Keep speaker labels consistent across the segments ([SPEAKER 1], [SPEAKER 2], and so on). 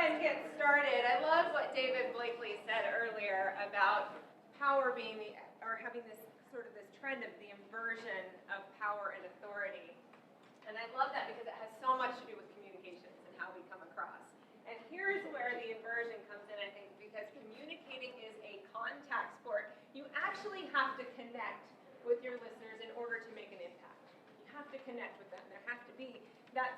[SPEAKER 1] and get started. I love what David Blakely said earlier about power being having this trend of the inversion of power and authority. And I love that because it has so much to do with communications and how we come across. And here's where the inversion comes in, I think, because communicating is a contact sport. You actually have to connect with your listeners in order to make an impact. You have to connect with them. There has to be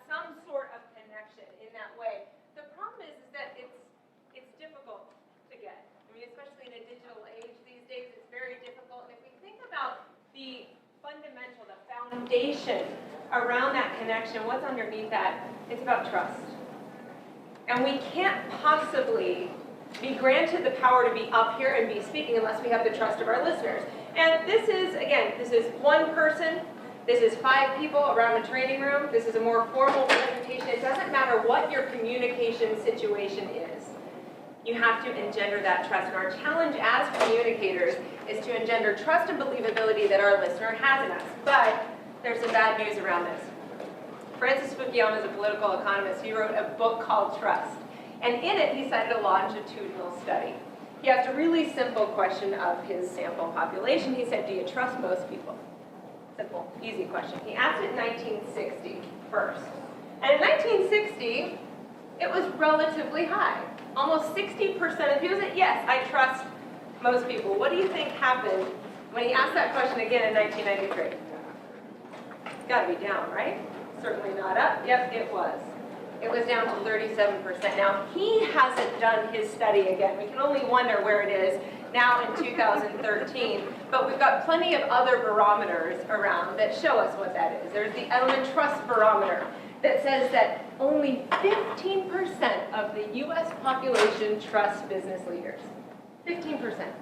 [SPEAKER 1] some sort of connection in that way. The problem is that it's difficult to get. I mean, especially in a digital age these days, it's very difficult. And if we think about the fundamental, the foundation around that connection, what's underneath that? It's about trust. And we can't possibly be granted the power to be up here and be speaking unless we have the trust of our listeners. And this is one person. This is 5 people around a training room. This is a more formal presentation. It doesn't matter what your communication situation is. You have to engender that trust. And our challenge as communicators is to engender trust and believability that our listener has in us. But there's some bad news around this. Francis Fukuyama is a political economist. He wrote a book called Trust. And in it, he cited a longitudinal study. He asked a really simple question of his sample population. He said, do you trust most people? Simple, easy question. He asked it in 1960 first. And in 1960, it was relatively high. Almost 60% of people said, yes, I trust most people. What do you think happened when he asked that question again in 1993? It's got to be down, right? Certainly not up. Yep, it was. It was down to 37%. Now, he hasn't done his study again. We can only wonder where it is now in 2013. But we've got plenty of other barometers around that show us what that is. There's the Element Trust Barometer that says that only 15% of the U.S. population trusts business leaders. 15%.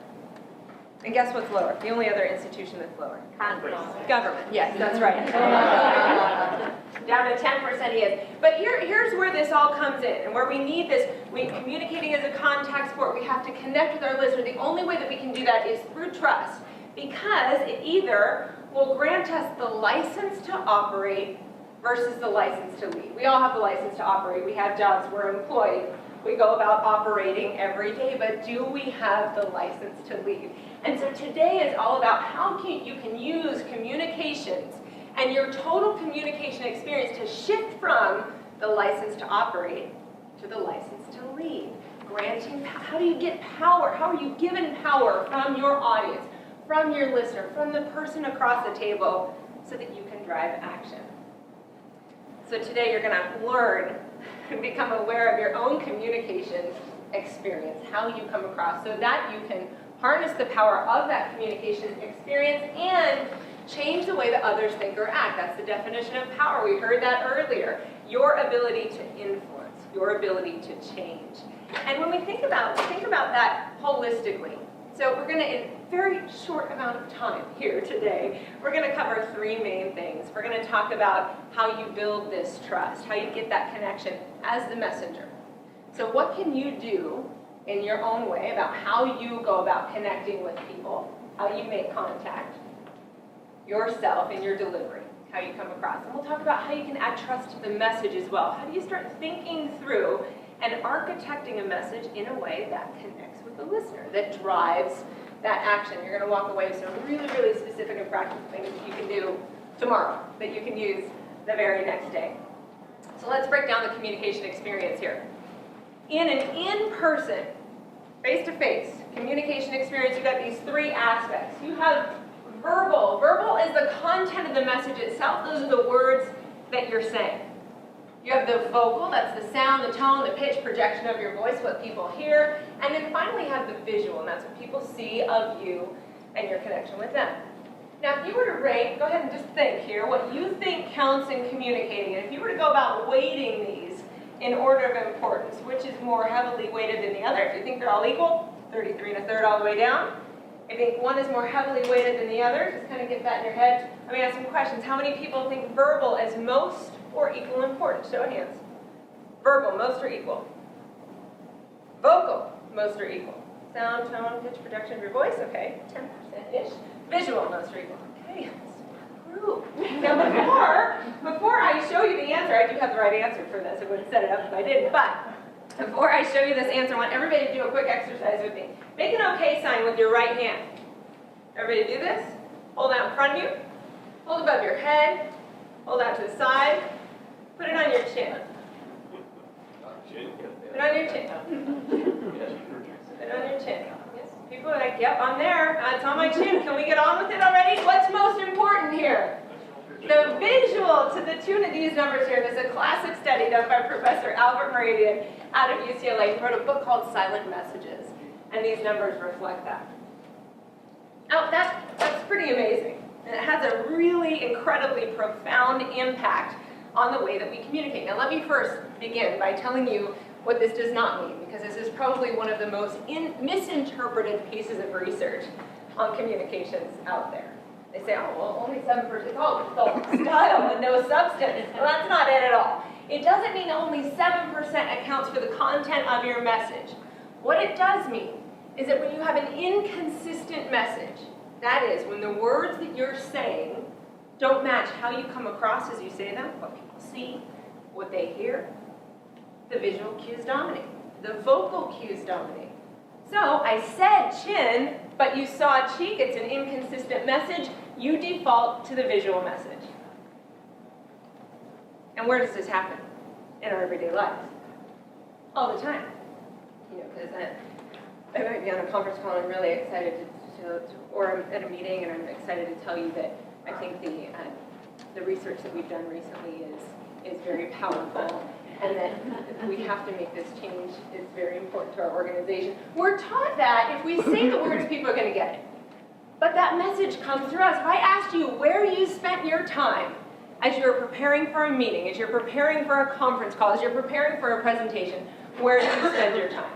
[SPEAKER 1] And guess what's lower? The only other institution that's lower. Congress. Government. Yes, that's right. Down to 10% he is. But here's where this all comes in, and where we need this. Communicating as a contact sport. We have to connect with our listener. The only way that we can do that is through trust, because it either will grant us the license to operate versus the license to lead. We all have the license to operate. We have jobs. We're employed. We go about operating every day, but do we have the license to lead? And so today is all about how you can use communications and your total communication experience to shift from the license to operate to the license to lead. Granting, how do you get power? How are you given power from your audience, from your listener, from the person across the table, so that you can drive action? So today you're going to learn and become aware of your own communication experience, how you come across, so that you can harness the power of that communication experience and change the way that others think or act. That's the definition of power. We heard that earlier. Your ability to influence, your ability to change. And when we think about that holistically, so we're going to, in a very short amount of time here today, we're going to cover 3 main things. We're going to talk about how you build this trust, how you get that connection as the messenger. So what can you do in your own way about how you go about connecting with people, how you make contact, yourself in your delivery, how you come across. And we'll talk about how you can add trust to the message as well. How do you start thinking through and architecting a message in a way that connects with the listener, that drives that action? You're going to walk away with some really, really specific and practical things that you can do tomorrow, that you can use the very next day. So let's break down the communication experience here. In an in-person, face-to-face communication experience, you've got these 3 aspects. You have verbal. Verbal is the content of the message itself. Those are the words that you're saying. You have the vocal, that's the sound, the tone, the pitch, projection of your voice, what people hear. And then finally you have the visual, and that's what people see of you and your connection with them. Now, if you were to rate, go ahead and just think here, what you think counts in communicating. And if you were to go about weighting these in order of importance, which is more heavily weighted than the other? If you think they're all equal, 33 1/3 all the way down. If you think one is more heavily weighted than the other, just kind of get that in your head. I'm going to ask some questions. How many people think verbal is most or equal importance? Show of hands. Verbal, most or equal? Vocal, most or equal? Sound, tone, pitch, projection of your voice? Okay, 10%-ish. Visual, most or equal? Okay, group. Now before I show you the answer, I do have the right answer for this. I wouldn't set it up if I didn't, but Before I show you this answer, I want everybody to do a quick exercise with me. Make an okay sign with your right hand. Everybody do this. Hold out in front of you. Hold above your head. Hold out to the side. Put it on your chin. Put it on your chin. Put it on your chin. Yes. People are like, yep, I'm there. It's on my chin. Can we get on with it already? What's most important here? The visual to the tune of these numbers here. There's a classic study done by Professor Albert Mehrabian out of UCLA. He wrote a book called Silent Messages, and these numbers reflect that. Now, that's pretty amazing, and it has a really incredibly profound impact on the way that we communicate. Now, let me first begin by telling you what this does not mean, because this is probably one of the most misinterpreted pieces of research on communications out there. They say, oh, well, only 7%, it's all style and no substance. Well, that's not it at all. It doesn't mean only 7% accounts for the content of your message. What it does mean is that when you have an inconsistent message, that is, when the words that you're saying don't match how you come across as you say them, what people see, what they hear, the visual cues dominate. The vocal cues dominate. So I said chin, but you saw cheek. It's an inconsistent message. You default to the visual message. And where does this happen? In our everyday lives. All the time. You know, because I might be on a conference call and I'm really excited or I'm at a meeting and I'm excited to tell you that I think the research that we've done recently is very powerful, and that we have to make this change. It's very important to our organization. We're taught that if we say the words, people are going to get it. But that message comes through us. If I asked you where you spent your time as you're preparing for a meeting, as you're preparing for a conference call, as you're preparing for a presentation, where do you spend your time?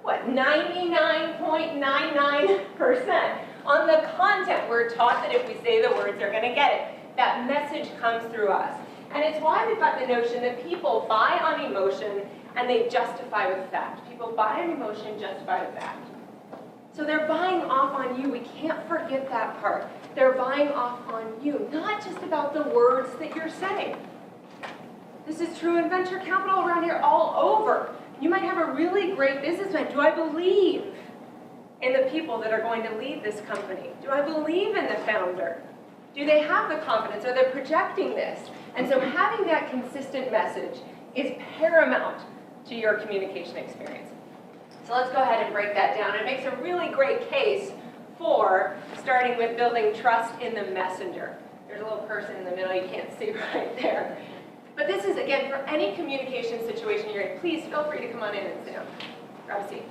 [SPEAKER 1] What, 99.99% on the content. We're taught that if we say the words, they're going to get it. That message comes through us. And it's why we've got the notion that people buy on emotion and they justify with fact. People buy on emotion, justify with fact. So they're buying off on you. We can't forget that part. They're buying off on you, not just about the words that you're saying. This is true in venture capital around here all over. You might have a really great businessman. Do I believe in the people that are going to lead this company? Do I believe in the founder? Do they have the confidence? Are they projecting this? And so having that consistent message is paramount to your communication experience. So let's go ahead and break that down. It makes a really great case for starting with building trust in the messenger. There's a little person in the middle you can't see right there. But this is, again, for any communication situation you're in, please feel free to come on in and sit down. Grab a seat.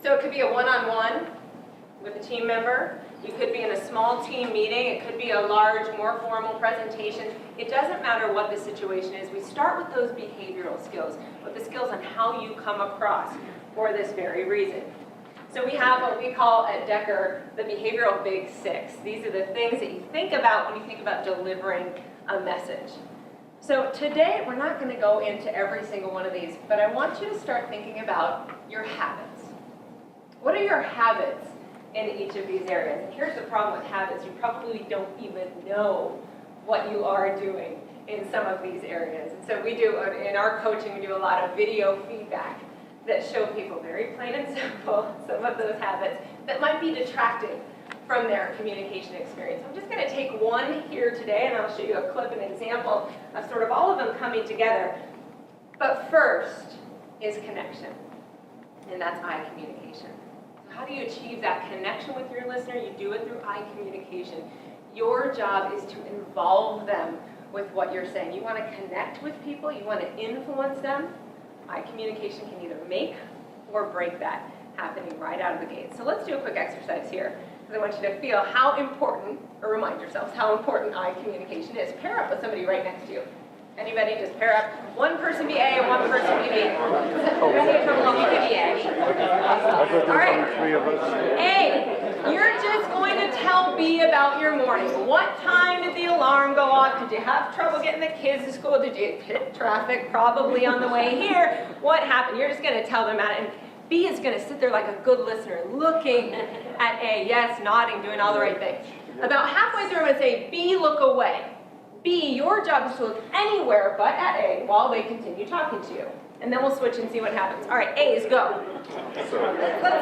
[SPEAKER 1] So it could be a one-on-one with a team member. You could be in a small team meeting. It could be a large, more formal presentation. It doesn't matter what the situation is. We start with those behavioral skills, with the skills on how you come across for this very reason. So we have what we call at Decker the behavioral big six. These are the things that you think about when you think about delivering a message. So today, we're not going to go into every single one of these, but I want you to start thinking about your habits. What are your habits in each of these areas? And here's the problem with habits. You probably don't even know what you are doing in some of these areas. And so we do, in our coaching, we do a lot of video feedback that show people very plain and simple some of those habits that might be detracting from their communication experience. I'm just going to take one here today, and I'll show you a clip, an example of sort of all of them coming together. But first is connection, and that's eye communication. So how do you achieve that connection with your listener? You do it through eye communication. Your job is to involve them with what you're saying. You want to connect with people. You want to influence them. Eye communication can either make or break that happening right out of the gate. So let's do a quick exercise here. I want you to feel how important, or remind yourselves how important eye communication is. Pair up with somebody right next to you. Anybody, just pair up. One person be A and one person be B. Ready? Come along, you can be A. All right. A, you're just going to tell B about your morning. What time did the alarm go off? Did you have trouble getting the kids to school? Did you hit traffic probably on the way here? What happened? You're just going to tell them about it. And B is going to sit there like a good listener, looking at A, yes, nodding, doing all the right things. About halfway through, I'm going to say, B, look away. B, your job is to look anywhere but at A while they continue talking to you. And then we'll switch and see what happens. All right, A's, go. Let's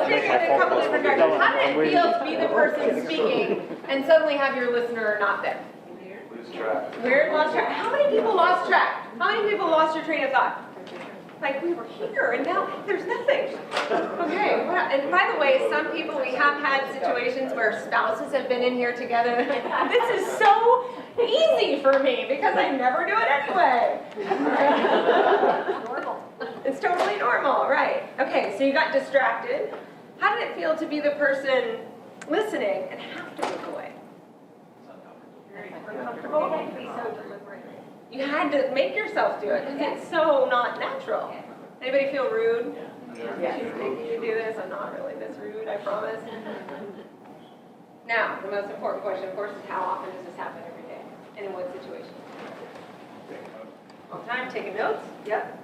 [SPEAKER 1] take it in a couple different directions. How did it feel to be the person speaking and suddenly have your listener not there?
[SPEAKER 2] Lose track.
[SPEAKER 1] Weird, lost track. How many people lost track? How many people lost your train of thought? Like, we were here and now there's nothing. Okay, well, and by the way, some people, we have had situations where spouses have been in here together. This is so easy for me because I never do it anyway. Normal. It's totally normal, right? Okay, so you got distracted. How did it feel to be the person listening and have to move away? Uncomfortable? You had to make yourself do it because it's so not natural. Anybody feel rude? Yeah. She's making you do this. I'm not really this rude, I promise. Now, the most important question, of course, is how often does this happen every day? And in what situation? All the time, taking notes? Yep.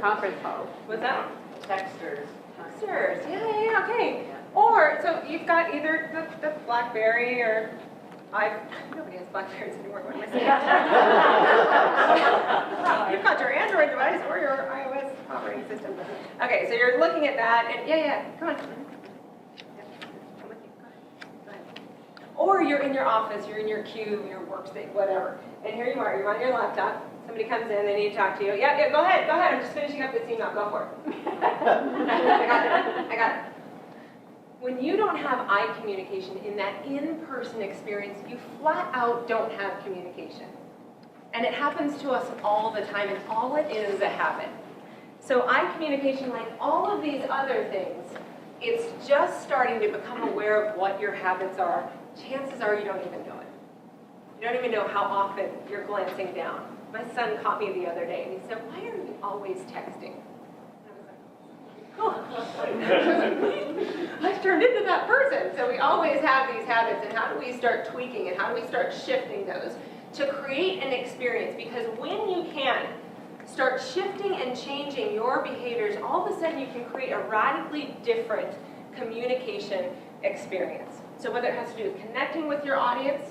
[SPEAKER 3] Conference call.
[SPEAKER 1] What's that?
[SPEAKER 3] Texters.
[SPEAKER 1] Texters. Yeah, okay. Or, so you've got either the BlackBerry or nobody has BlackBerries anymore. What am I saying? You've got your Android device or your iOS operating system. Okay, so you're looking at that, and come on. I'm with you. Go ahead. Or you're in your office, you're in your cube, your workstation, whatever, and here you are. You're on your laptop. Somebody comes in, they need to talk to you. Yeah, go ahead. I'm just finishing up this email. Go for it. I got it. When you don't have eye communication in that in-person experience, you flat out don't have communication. And it happens to us all the time, and all it is a habit. So eye communication, like all of these other things, it's just starting to become aware of what your habits are. Chances are you don't even know it. You don't even know how often you're glancing down. My son caught me the other day, and he said, "Why are you always texting?" I've turned into that person. So we always have these habits, and how do we start tweaking and how do we start shifting those to create an experience? Because when you can start shifting and changing your behaviors, all of a sudden you can create a radically different communication experience. So whether it has to do with connecting with your audience,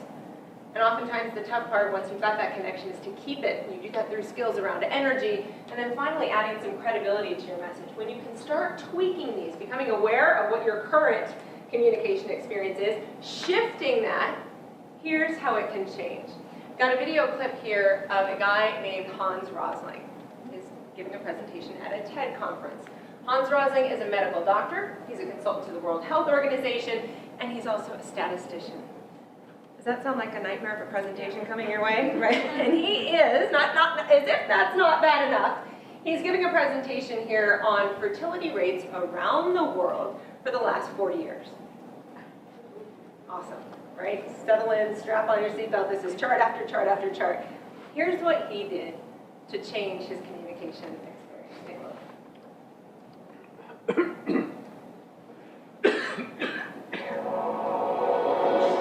[SPEAKER 1] and oftentimes the tough part once you've got that connection is to keep it. And you do that through skills around energy, and then finally adding some credibility to your message. When you can start tweaking these, becoming aware of what your current communication experience is, shifting that, here's how it can change. Got a video clip here of a guy named Hans Rosling. He's giving a presentation at a TED conference. Hans Rosling is a medical doctor. He's a consultant to the World Health Organization, and he's also a statistician. Does that sound like a nightmare of a presentation coming your way? Right? And he is, not as if that's not bad enough, he's giving a presentation here on fertility rates around the world for the last 40 years. Awesome, right? Settle in, strap on your seatbelt. This is chart after chart after chart. Here's what he did to change his communication experience. Take a look.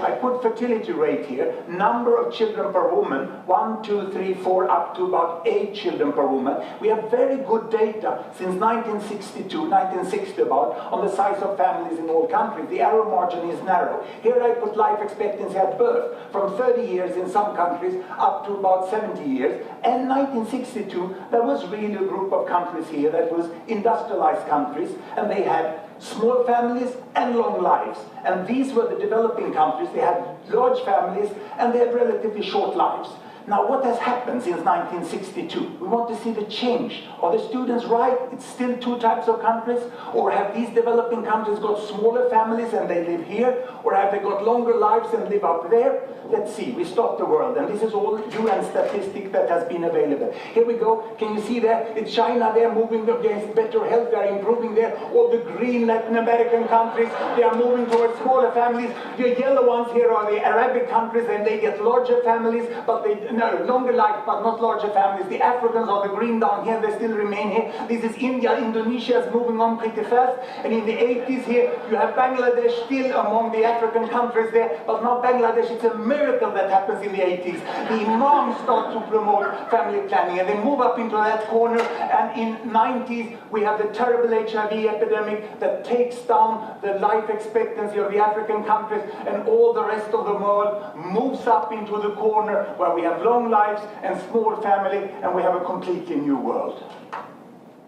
[SPEAKER 4] I put fertility rate here, number of children per woman, 1, 2, 3, 4, up to about 8 children per woman. We have very good data since 1960 about, on the size of families in all countries. The error margin is narrow. Here I put life expectancy at birth, from 30 years in some countries up to about 70 years. And 1962, there was really a group of countries here that was industrialized countries, and they had small families and long lives. And these were the developing countries. They had large families and they had relatively short lives. Now, what has happened since 1962? We want to see the change. Are the students right? It's still two types of countries? Or have these developing countries got smaller families and they live here? Or have they got longer lives and live up there? Let's see. We stop the world. And this is all UN statistic that has been available. Here we go. Can you see there? It's China. They're moving against better health. They're improving there. All the green Latin American countries, they are moving towards smaller families. The yellow ones here are the Arabic countries, and they get larger families, but longer life, but not larger families. The Africans are the green down here, they still remain here. This is India. Indonesia is moving on pretty fast. And in the 80s here, you have Bangladesh still among the African countries there, but not Bangladesh. It's a miracle that happens in the 80s. The imams start to promote family planning, and they move up into that corner. And in 90s, we have the terrible HIV epidemic that takes down the life expectancy of the African countries, and all the rest of the world moves up into the corner where we have have long lives and small family, and we have a completely new world.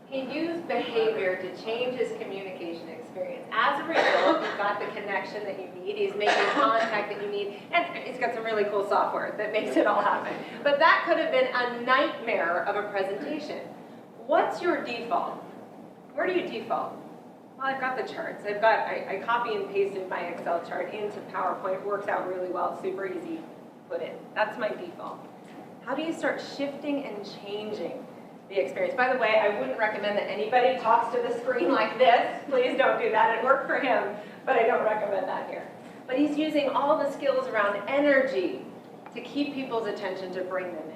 [SPEAKER 1] He used behavior to change his communication experience. As a result, he's got the connection that you need, he's making contact that you need, and he's got some really cool software that makes it all happen. But that could have been a nightmare of a presentation. What's your default? Where do you default? Well, I've got the charts. I copy and pasted my Excel chart into PowerPoint. It works out really well, super easy to put in. That's my default. How do you start shifting and changing the experience? By the way, I wouldn't recommend that anybody talks to the screen like this. Please don't do that. It worked for him, but I don't recommend that here. But he's using all the skills around energy to keep people's attention, to bring them in.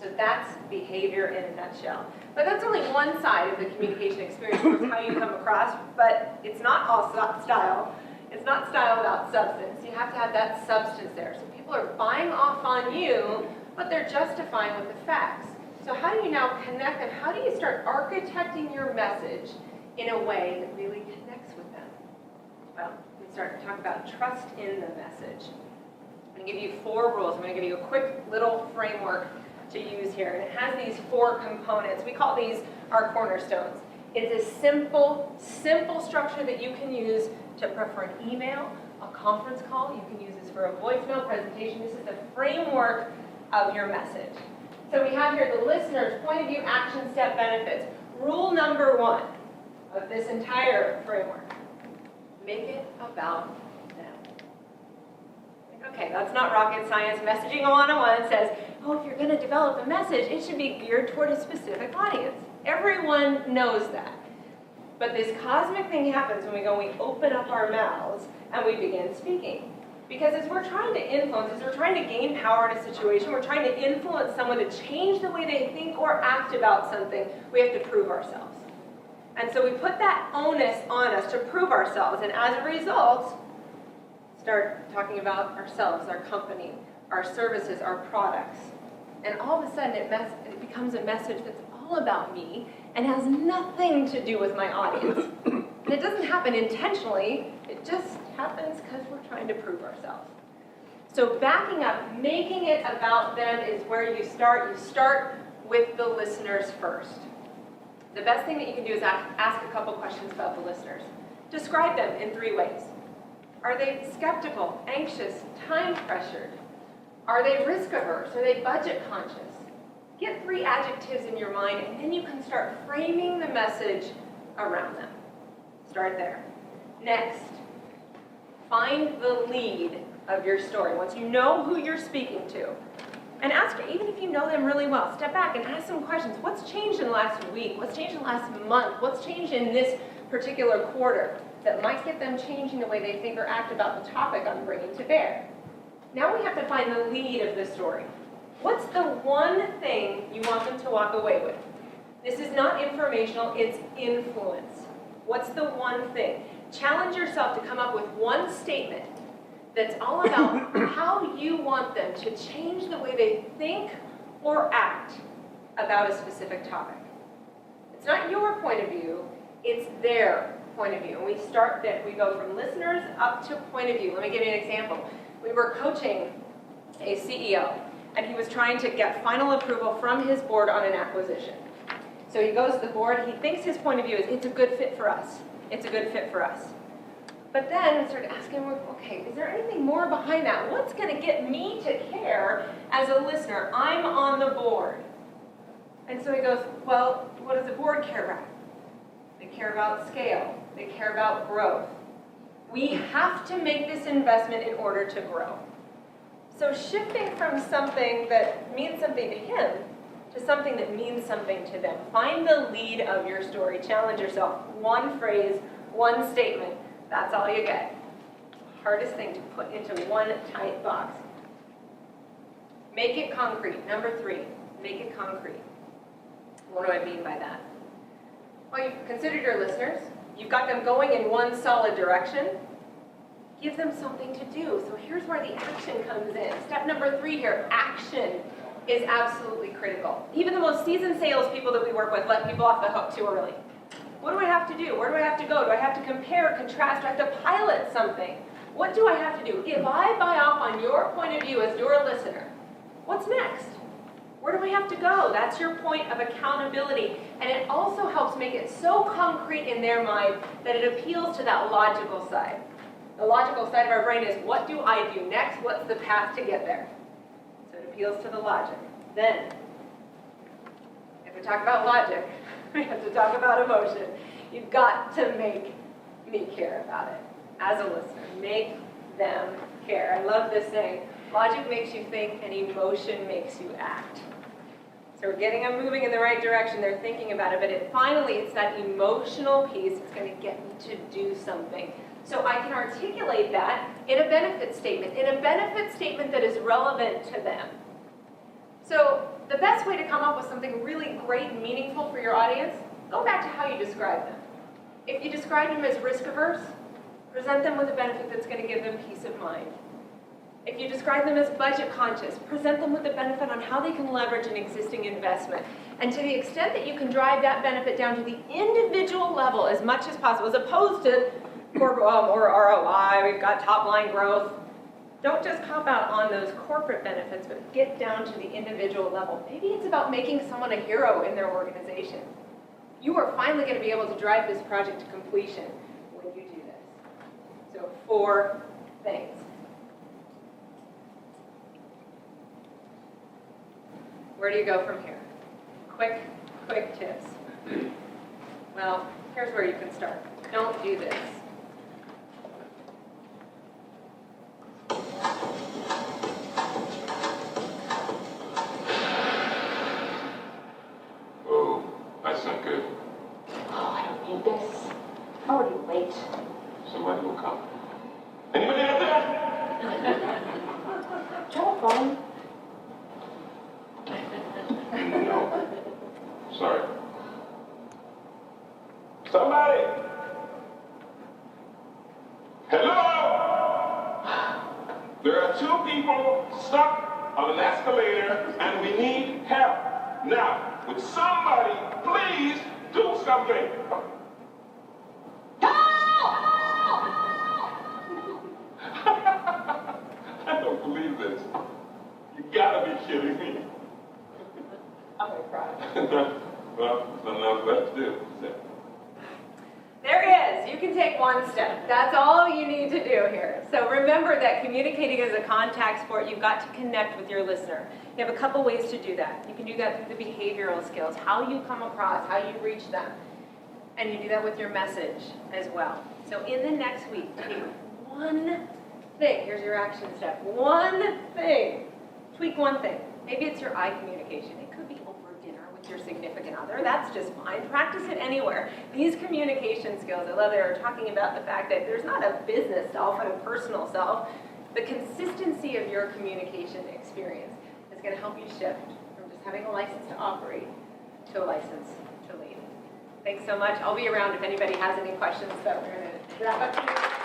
[SPEAKER 1] So that's behavior in a nutshell. But that's only one side of the communication experience, is how you come across, but it's not all style. It's not style without substance. You have to have that substance there. So people are buying off on you, but they're justifying with the facts. So how do you now connect them? How do you start architecting your message in a way that really connects with them? Well, we start to talk about trust in the message. I'm going to give you 4 rules. I'm going to give you a quick little framework to use here. And it has these 4 components. We call these our cornerstones. It's a simple structure that you can use to prep for an email, a conference call. You can use this for a voicemail presentation. This is the framework of your message. So we have here the listener's point of view, action, step, benefits. Rule number 1 of this entire framework: make it about them. Okay, that's not rocket science. Messaging 101 says, oh, if you're going to develop a message, it should be geared toward a specific audience. Everyone knows that. But this cosmic thing happens when we open up our mouths and we begin speaking. Because as we're trying to influence, as we're trying to gain power in a situation, we're trying to influence someone to change the way they think or act about something, we have to prove ourselves. And so we put that onus on us to prove ourselves, and as a result, start talking about ourselves, our company, our services, our products. And all of a sudden it becomes a message that's all about me and has nothing to do with my audience. And it doesn't happen intentionally, it just happens because we're trying to prove ourselves. So backing up, making it about them is where you start. You start with the listeners first. The best thing that you can do is ask a couple questions about the listeners. Describe them in 3 ways. Are they skeptical, anxious, time pressured? Are they risk averse? Are they budget conscious? Get 3 adjectives in your mind, and then you can start framing the message around them. Start there. Next, find the lead of your story. Once you know who you're speaking to, and ask, even if you know them really well, step back and ask some questions. What's changed in the last week? What's changed in the last month? What's changed in this particular quarter that might get them changing the way they think or act about the topic I'm bringing to bear? Now we have to find the lead of the story. What's the one thing you want them to walk away with? This is not informational, it's influence. What's the one thing? Challenge yourself to come up with one statement that's all about how you want them to change the way they think or act about a specific topic. It's not your point of view, it's their point of view. And we start that, we go from listeners up to point of view. Let me give you an example. We were coaching a CEO, and he was trying to get final approval from his board on an acquisition. So he goes to the board, he thinks his point of view is, it's a good fit for us. It's a good fit for us. But then I started asking him, okay, is there anything more behind that? What's going to get me to care as a listener? I'm on the board. And so he goes, well, what does the board care about? They care about scale. They care about growth. We have to make this investment in order to grow. So shifting from something that means something to him to something that means something to them. Find the lead of your story. Challenge yourself. One phrase, one statement. That's all you get. Hardest thing to put into one tight box. Make it concrete. Number 3, make it concrete. What do I mean by that? Well, you've considered your listeners. You've got them going in one solid direction. Give them something to do. So here's where the action comes in. Step number 3 here, action is absolutely critical. Even the most seasoned salespeople that we work with let people off the hook too early. What do I have to do? Where do I have to go? Do I have to compare, contrast? Do I have to pilot something? What do I have to do? If I buy off on your point of view as your listener, What's next? Where do I have to go? That's your point of accountability. And it also helps make it so concrete in their mind that it appeals to that logical side. The logical side of our brain is, what do I do next? What's the path to get there? So it appeals to the logic. Then, if we talk about logic, we have to talk about emotion. You've got to make me care about it. As a listener, make them care. I love this saying, logic makes you think and emotion makes you act. So we're getting them moving in the right direction. They're thinking about it, but finally it's that emotional piece that's going to get me to do something. So I can articulate that in a benefit statement, that is relevant to them. So the best way to come up with something really great and meaningful for your audience, go back to how you describe them. If you describe them as risk averse, present them with a benefit that's going to give them peace of mind. If you describe them as budget conscious, present them with a benefit on how they can leverage an existing investment. And to the extent that you can drive that benefit down to the individual level as much as possible, as opposed to more ROI, we've got top line growth. Don't just cop out on those corporate benefits, but get down to the individual level. Maybe it's about making someone a hero in their organization. You are finally going to be able to drive this project to completion when you do this. So 4 things. Where do you go from here? Quick tips. Well, here's where you can start. Don't do this.
[SPEAKER 2] Oh, that's not good.
[SPEAKER 5] Oh, I don't need this. I'm already late.
[SPEAKER 2] Somebody will come. Anybody out there?
[SPEAKER 5] Telephone.
[SPEAKER 2] No. Sorry. Somebody! Hello? There are 2 people stuck on an escalator and we need help. Now, would somebody please do something? I don't believe this. You gotta be kidding me.
[SPEAKER 1] I'm going to cry.
[SPEAKER 2] Well, nothing else left to do.
[SPEAKER 1] There is. You can take 1 step. That's all you need to do here. So remember that communicating is a contact sport. You've got to connect with your listener. You have a couple ways to do that. You can do that through the behavioral skills, how you come across, how you reach them. And you do that with your message as well. So in the next week, take 1 thing. Here's your action step. 1 thing. Tweak 1 thing. Maybe it's your eye communication. It could be over dinner with your significant other. That's just fine. Practice it anywhere. These communication skills, I love they're talking about the fact that there's not a business self and a personal self. The consistency of your communication experience is going to help you shift from just having a license to operate to a license to lead. Thanks so much. I'll be around if anybody has any questions, but we're going to wrap up here.